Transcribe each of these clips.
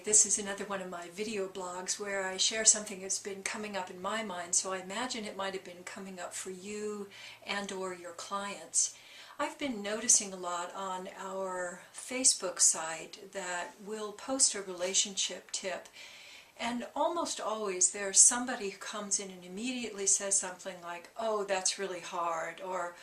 This is another one of my video blogs where I share something that's been coming up in my mind, so I imagine it might have been coming up for you and or your clients. I've been noticing a lot on our Facebook site that we'll post a relationship tip, and almost always there's somebody who comes in and immediately says something like, "Oh, that's really hard," or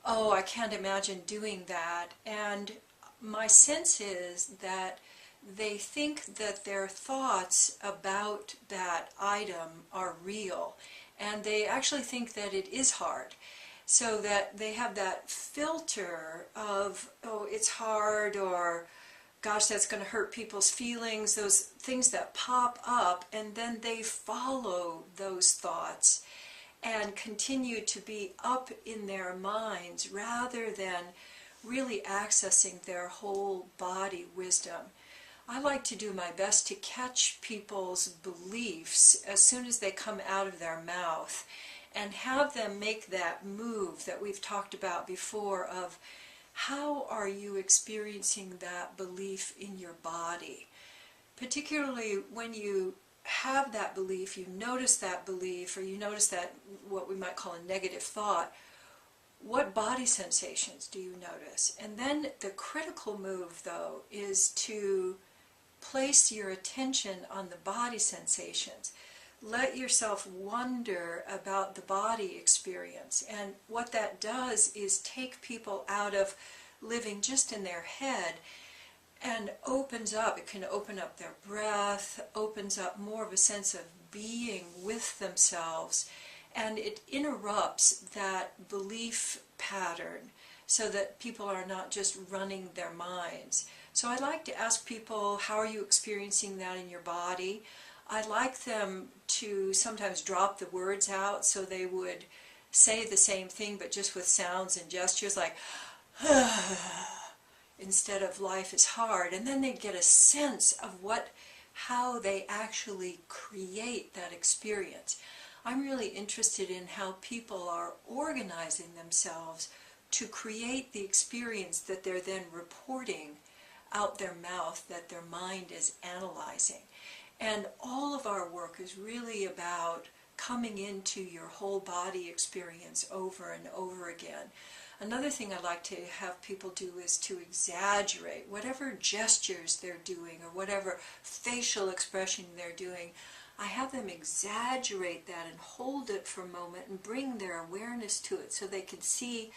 "Oh, I can't imagine doing that." And my sense is that they think that their thoughts about that item are real, and they actually think that it is hard. So that they have that filter of, "Oh, it's hard," or "Gosh, that's going to hurt people's feelings," those things that pop up, and then they follow those thoughts and continue to be up in their minds rather than really accessing their whole body wisdom. I like to do my best to catch people's beliefs as soon as they come out of their mouth and have them make that move that we've talked about before of how are you experiencing that belief in your body. Particularly when you have that belief, you notice that belief, or you notice that what we might call a negative thought, what body sensations do you notice? And then the critical move, though, is to place your attention on the body sensations. Let yourself wonder about the body experience. And what that does is take people out of living just in their head and opens up, it can open up their breath, opens up more of a sense of being with themselves, and it interrupts that belief pattern so that people are not just running their minds. So I like to ask people, how are you experiencing that in your body? I like them to sometimes drop the words out, so they would say the same thing but just with sounds and gestures like instead of "life is hard," and then they get a sense of how they actually create that experience. I'm really interested in how people are organizing themselves to create the experience that they're then reporting out their mouth, that their mind is analyzing. And all of our work is really about coming into your whole body experience over and over again. Another thing I like to have people do is to exaggerate whatever gestures they're doing or whatever facial expression they're doing. I have them exaggerate that and hold it for a moment and bring their awareness to it so they can see,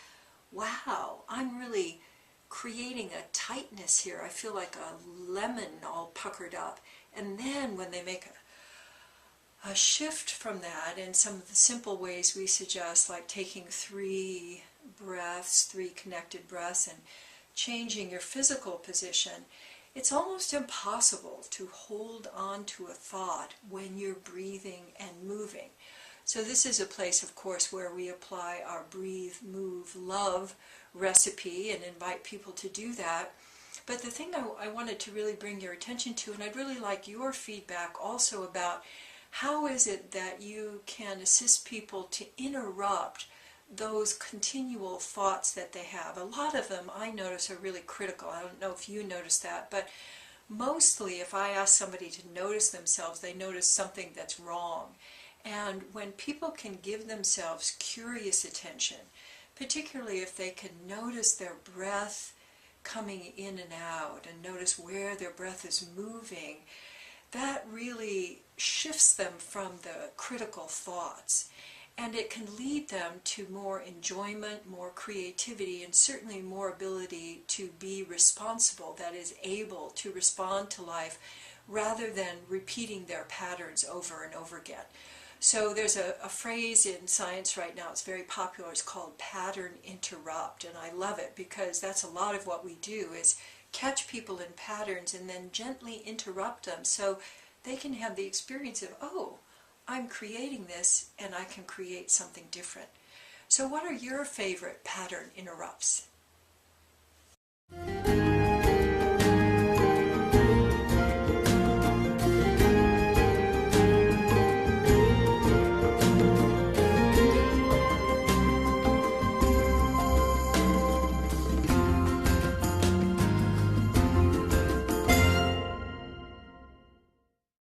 wow, I'm really creating a tightness here. I feel like a lemon all puckered up. And then when they make a shift from that, and some of the simple ways we suggest, like taking 3 breaths, 3 connected breaths, and changing your physical position, it's almost impossible to hold on to a thought when you're breathing and moving. So this is a place, of course, where we apply our breathe, move, love recipe and invite people to do that. But the thing I wanted to really bring your attention to, and I'd really like your feedback also about how is it that you can assist people to interrupt those continual thoughts that they have. A lot of them, I notice, are really critical. I don't know if you notice that, but mostly if I ask somebody to notice themselves, they notice something that's wrong. And when people can give themselves curious attention, particularly if they can notice their breath coming in and out and notice where their breath is moving, that really shifts them from the critical thoughts. And it can lead them to more enjoyment, more creativity, and certainly more ability to be responsible, that is, able to respond to life rather than repeating their patterns over and over again. So there's a phrase in science right now, it's very popular, it's called pattern interrupt, and I love it because that's a lot of what we do, is catch people in patterns and then gently interrupt them so they can have the experience of, oh, I'm creating this and I can create something different. So what are your favorite pattern interrupts?